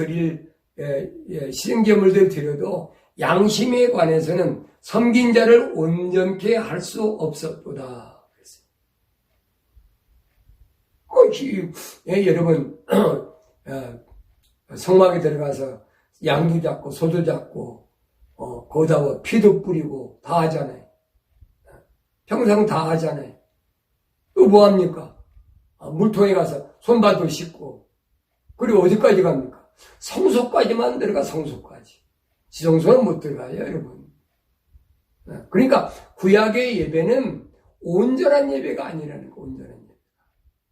시행제물들 드려도 양심에 관해서는 섬긴 자를 온전케 할 수 없었도다. 여러분 성막에 들어가서 양도 잡고 소도 잡고 거기다가 피도 뿌리고 다 하잖아요. 평상 다 하잖아요. 또 뭐합니까? 물통에 가서 손발도 씻고 그리고 어디까지 갑니까? 성소까지만 들어가. 성소까지. 지성소는 못 들어가요 여러분. 그러니까 구약의 예배는 온전한 예배가 아니라는 거. 온전한 예배.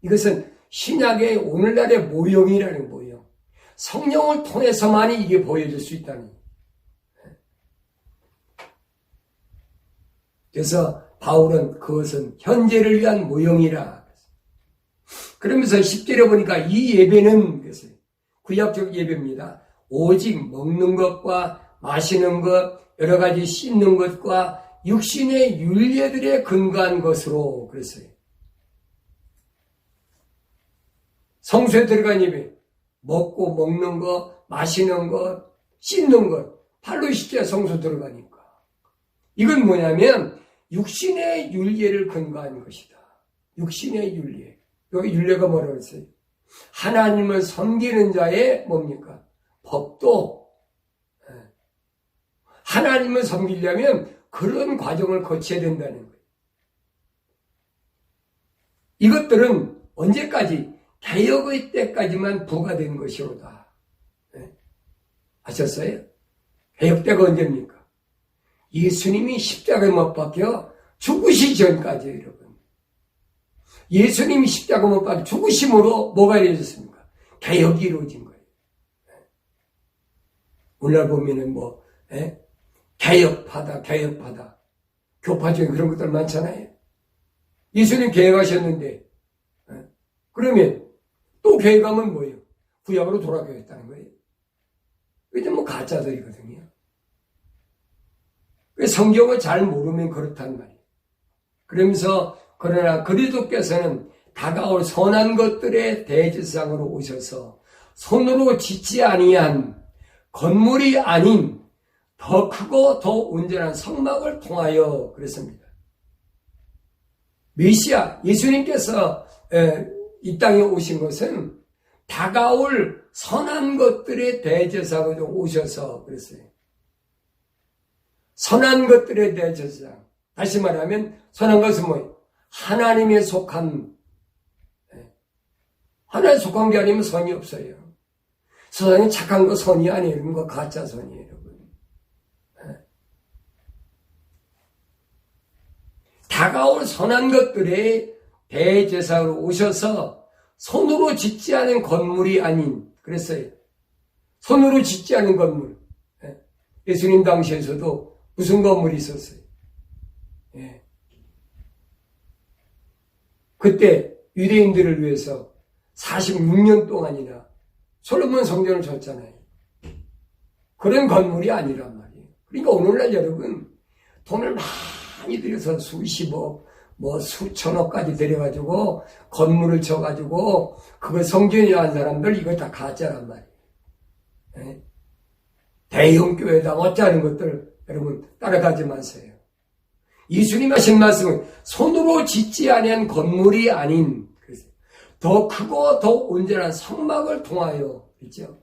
이것은 신약의 오늘날의 모형이라는 모형. 성령을 통해서만이 이게 보여질 수 있다는 거예요. 그래서 바울은 그것은 현재를 위한 모형이라. 그러면서 10절에 보니까 이 예배는 그랬어요. 구약적 예배입니다. 오직 먹는 것과 마시는 것, 여러 가지 씻는 것과 육신의 율례들에 근거한 것으로 그랬어요. 성소에 들어간 예배, 먹고 먹는 것, 마시는 것, 씻는 것, 팔로 씻자 성소 들어가니까. 이건 뭐냐면 육신의 율례를 근거한 것이다. 육신의 율례. 여기 율례가 뭐라고 했어요? 하나님을 섬기는 자의 뭡니까? 법도. 하나님을 섬기려면 그런 과정을 거쳐야 된다는 거예요. 이것들은 언제까지? 개혁의 때까지만 부과된 것이로다. 아셨어요? 개혁 때가 언제입니까? 예수님이 십자가에 못 박혀 죽으시기 전까지예요, 여러분. 예수님이 십자가 못 박혀 죽으심으로 뭐가 이루어졌습니까? 개혁이 이루어진 거예요. 오늘날 보면은 개혁파다. 교파 중에 그런 것들 많잖아요. 예수님 개혁하셨는데, 그러면 또 개혁하면 뭐예요? 구약으로 돌아가겠다는 거예요. 이게 가짜들이거든요. 성경을 잘 모르면 그렇단 말이에요. 그러면서 그러나 그리스도께서는 다가올 선한 것들의 대제사장으로 오셔서 손으로 짓지 아니한 건물이 아닌 더 크고 더 온전한 성막을 통하여 그랬습니다. 메시아 예수님께서 이 땅에 오신 것은 다가올 선한 것들의 대제사장으로 오셔서 그랬어요. 선한 것들의 대제사장. 다시 말하면 선한 것은 뭐예요? 하나님에 속한, 하나님에 속한 게 아니면 선이 없어요. 세상에 착한 거 선이 아니에요. 이런 거 가짜 선이에요, 여러분. 다가올 선한 것들의 대제사장으로 오셔서 손으로 짓지 않은 건물이 아닌, 그랬어요. 손으로 짓지 않은 건물. 예수님 당시에서도 무슨 건물이 있었어요? 그때 유대인들을 위해서 46년 동안이나 솔로몬 성전을 졌잖아요. 그런 건물이 아니란 말이에요. 그러니까 오늘날 여러분 돈을 많이 들여서 수십억, 수천억까지 들여가지고 건물을 쳐가지고 그걸 성전이라 한 사람들 이거 다 가짜란 말이에요. 대형 교회다 어쩌는 것들 여러분 따라가지 마세요. 예수님 하신 말씀은 손으로 짓지 아니한 건물이 아닌 더 크고 더 온전한 성막을 통하여 그렇죠?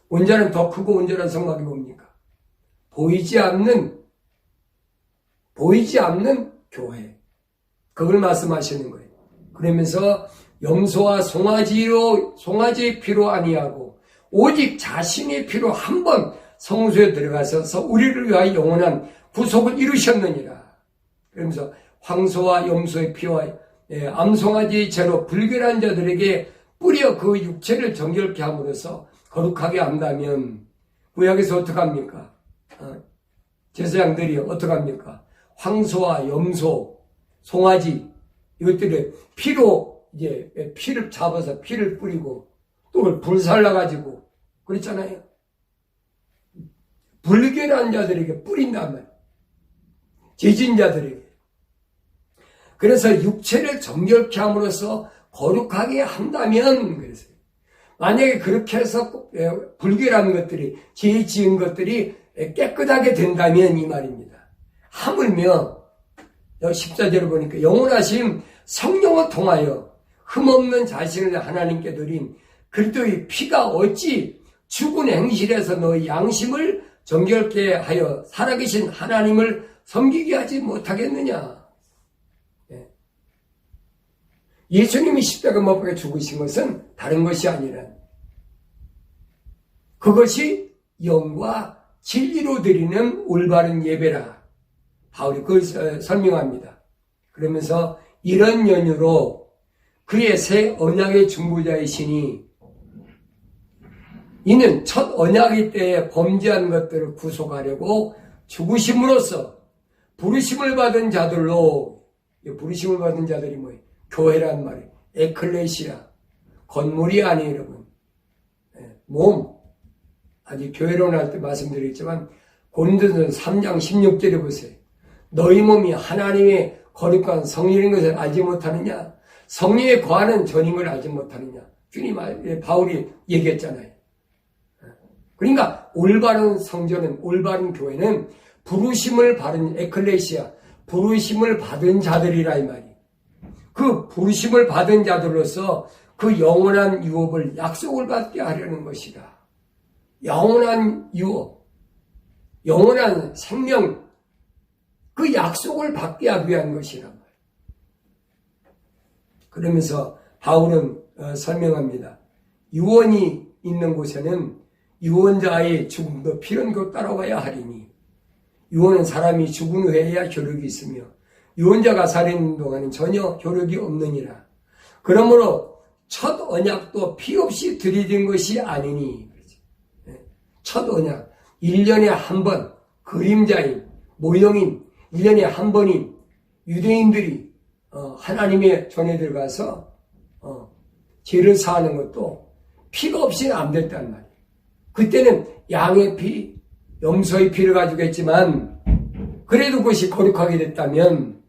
온전한 더 크고 온전한 성막이 뭡니까? 보이지 않는 교회. 그걸 말씀하시는 거예요. 그러면서 염소와 송아지의 피로 아니하고 오직 자신의 피로 한 번 성소에 들어가셔서 우리를 위하여 영원한 구속을 이루셨느니라. 그러면서 황소와 염소의 피와 암송아지의 죄로 불결한 자들에게 뿌려 그 육체를 정결케 함으로써 거룩하게 한다면 구약에서 어떡합니까? 제사장들이 어떡합니까? 황소와 염소, 송아지 이것들의 피로 이제 피를 잡아서 피를 뿌리고 또 그걸 불살라가지고 그랬잖아요. 불결한 자들에게 뿌린단 말이에요. 죄진 자들에게. 그래서 육체를 정결케 함으로써 거룩하게 한다면 그랬어요. 만약에 그렇게 해서 불결한 것들이 죄 지은 것들이 깨끗하게 된다면 이 말입니다. 하물며 14절을 보니까 영원하신 성령을 통하여 흠없는 자신을 하나님께 드린 그리스도의 피가 어찌 죽은 행실에서 너의 양심을 정결케 하여 살아계신 하나님을 섬기게 하지 못하겠느냐. 예수님이 십자가 못 박혀 죽으신 것은 다른 것이 아니라 그것이 영과 진리로 드리는 올바른 예배라. 바울이 그걸 설명합니다. 그러면서 이런 연유로 그의 새 언약의 중보자이시니 이는 첫 언약의 때에 범죄한 것들을 구속하려고 죽으심으로써 부르심을 받은 자들로, 부르심을 받은 자들이 뭐예요? 교회란 말이에요. 에클레시아. 건물이 아니에요, 여러분. 몸. 아직 교회론 할 때 말씀드렸지만 고린도전서 3장 16절에 보세요. 너희 몸이 하나님의 거룩한 성령인 것을 알지 못하느냐? 성령에 거하는 전인 걸 알지 못하느냐? 주님, 바울이 얘기했잖아요. 그러니까 올바른 성전은, 올바른 교회는 부르심을 받은 에클레시아, 부르심을 받은 자들이라 이 말이에요. 그 부르심을 받은 자들로서 그 영원한 유업을 약속을 받게 하려는 것이다. 영원한 유업, 영원한 생명, 그 약속을 받게 하기 위한 것이란 말이에요. 그러면서 바울은 설명합니다. 유언이 있는 곳에는 유언자의 죽음도 필연코 따라와야 하리니 유언은 사람이 죽은 후에야 효력이 있으며 유언자가 살아있는 동안은 전혀 효력이 없느니라. 그러므로 첫 언약도 피 없이 들이댄 것이 아니니 첫 언약 1년에 한 번 그림자인 모형인 1년에 한 번인 유대인들이 하나님의 전에 들어가서 죄를 사하는 것도 피가 없이는 안 됐단 말이에요. 그때는 양의 피, 염소의 피를 가지고 했지만 그래도 그것이 거룩하게 됐다면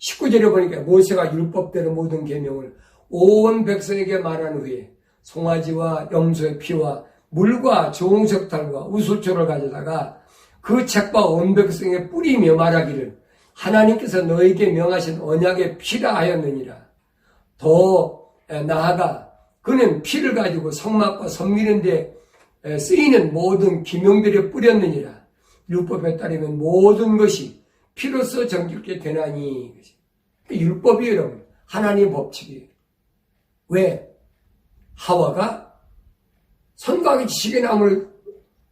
19절에 보니까 모세가 율법대로 모든 계명을 온 백성에게 말한 후에 송아지와 염소의 피와 물과 정석탈과 우슬초를 가져다가 그 책과 온 백성에 뿌리며 말하기를 하나님께서 너에게 명하신 언약의 피라 하였느니라. 더 나아가 그는 피를 가지고 성막과 섬기는 데 쓰이는 모든 기명들에 뿌렸느니라. 율법에 따르면 모든 것이 피로써 정직게 되나니. 율법이 여러분 하나님의 법칙이에요. 왜? 하와가 선과의 지식의 나무를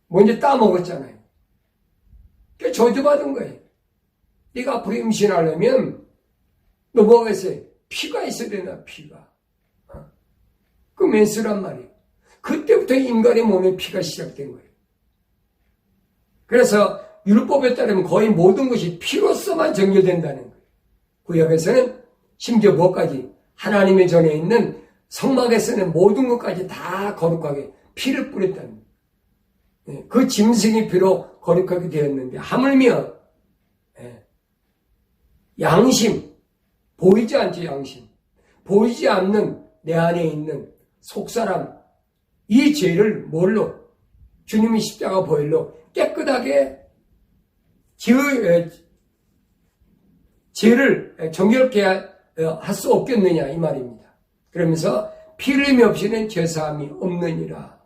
먼저 따먹었잖아요. 그게 저주받은 거예요. 네가 앞으로 임신하려면 너 뭐가 있어요? 피가 있어야 되나, 피가. 그 맨스란 말이에요. 그때부터 인간의 몸에 피가 시작된 거예요. 그래서 율법에 따르면 거의 모든 것이 피로서만 정결된다는 거예요. 구약에서는 심지어 뭐까지 하나님의 전에 있는 성막에서는 모든 것까지 다 거룩하게 피를 뿌렸다는 거예요. 그 짐승이 피로 거룩하게 되었는데 하물며 양심, 보이지 않죠, 양심. 보이지 않는 내 안에 있는 속사람, 이 죄를 뭘로? 주님이 십자가 보혈로 깨끗하게 죄를 정결케 할 수 없겠느냐 이 말입니다. 그러면서 피 흘림이 없이는 죄사함이 없느니라.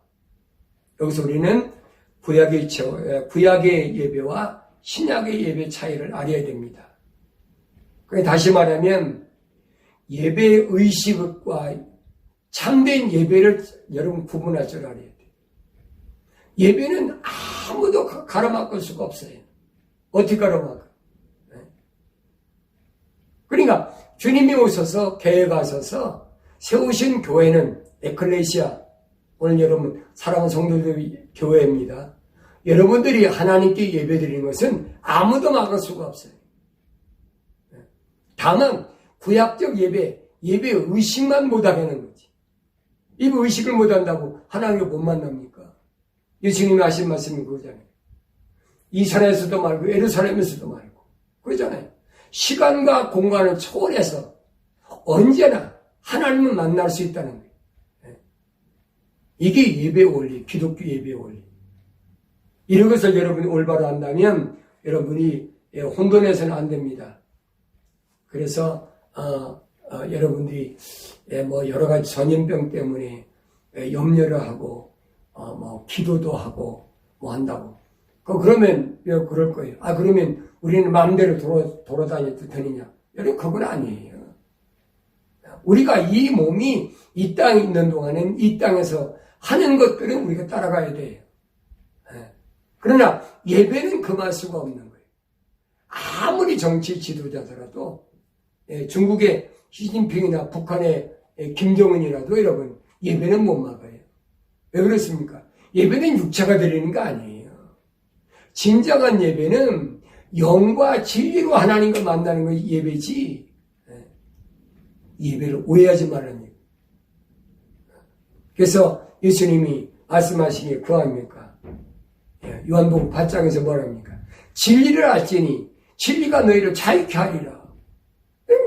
여기서 우리는 구약의 예배와 신약의 예배 차이를 알아야 됩니다. 다시 말하면 예배 의식과 참된 예배를 여러분 구분할 줄 알아야 돼요. 예배는 아무도 가로막을 수가 없어요. 어떻게 가로막아? 그러니까 주님이 오셔서 계획하셔서 세우신 교회는 에클레시아, 오늘 여러분 사랑하는 성도들 교회입니다. 여러분들이 하나님께 예배드리는 것은 아무도 막을 수가 없어요. 다만 구약적 예배 의식만 못하게 하는 거지. 이 의식을 못한다고 하나님을 못 만납니까? 예수님이 하신 말씀이 그거잖아요. 이스라엘에서도 말고 예루살렘에서도 말고 그러잖아요. 시간과 공간을 초월해서 언제나 하나님을 만날 수 있다는 거예요. 이게 예배 원리, 기독교 예배 원리. 이런 것을 여러분이 올바로 한다면 여러분이 혼돈해서는 안 됩니다. 그래서 여러분들이 뭐 여러 가지 전염병 때문에 염려를 하고 기도도 하고 뭐 한다고. 그러면 왜 그럴 거예요? 그러면 우리는 마음대로 돌아다녀도 되느냐? 여러분 그건 아니에요. 우리가 이 몸이 이 땅에 있는 동안은 이 땅에서 하는 것들은 우리가 따라가야 돼요. 그러나 예배는 금할 수가 없는 거예요. 아무리 정치 지도자더라도 중국의 시진핑이나 북한의 김정은이라도 여러분 예배는 못 막아요. 왜 그렇습니까? 예배는 육체가 드리는 거 아니에요. 진정한 예배는 영과 진리로 하나님과 만나는 것이 예배지. 예배를 오해하지 말라는 얘기. 그래서 예수님이 말씀하시기에 그합니까? 요한복음 8장에서 뭐랍니까? 진리를 알지니 진리가 너희를 자유케 하리라.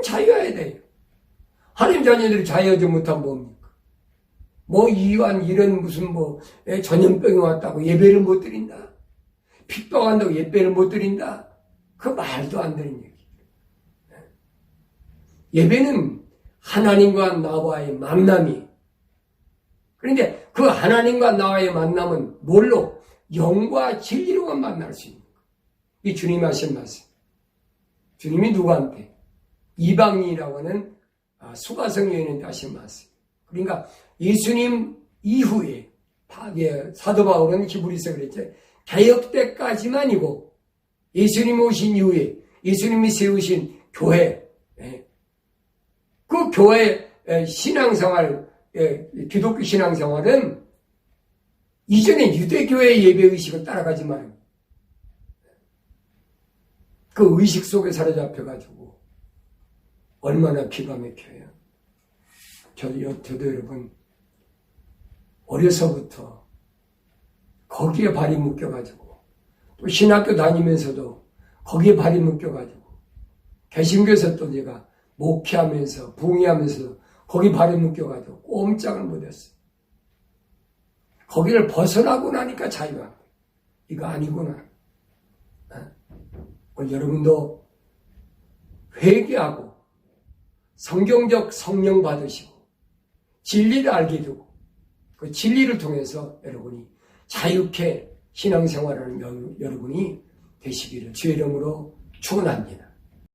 자유해야 돼요. 하나님 자녀들이 자유하지 못하면 뭡니까? 이완 이런 무슨 전염병이 왔다고 예배를 못 드린다. 핍박한다고 예배를 못 드린다. 그 말도 안 되는 얘기. 예배는 하나님과 나와의 만남이. 그런데 그 하나님과 나와의 만남은 뭘로? 영과 진리로만 만날 수 있는 거예요. 이 주님이 하신 말씀. 주님이 누구한테? 이방인이라고 하는 수가성 여인한테 하신 말씀. 그러니까 예수님 이후에 사도 바울은 히브리서 그랬죠. 개혁 때까지만이고 예수님이 오신 이후에 예수님이 세우신 교회, 그 교회 신앙생활, 기독교 신앙생활은 이전에 유대교회의 예배의식을 따라가지 말아요. 그 의식 속에 사로잡혀가지고 얼마나 기가 막혀요. 저도 여러분 어려서부터 거기에 발이 묶여가지고 또 신학교 다니면서도 거기에 발이 묶여가지고 개신교에서 또 제가 목회하면서 부흥회하면서 거기 발에 묶여가지고 꼼짝을 못했어요. 거기를 벗어나고 나니까 자유한 거예요. 이거 아니구나. 오늘 여러분도 회개하고 성경적 성령 받으시고 진리를 알게 되고 그 진리를 통해서 여러분이 자유케 신앙생활하는 여러분이 되시기를 주의 이름으로 축원합니다.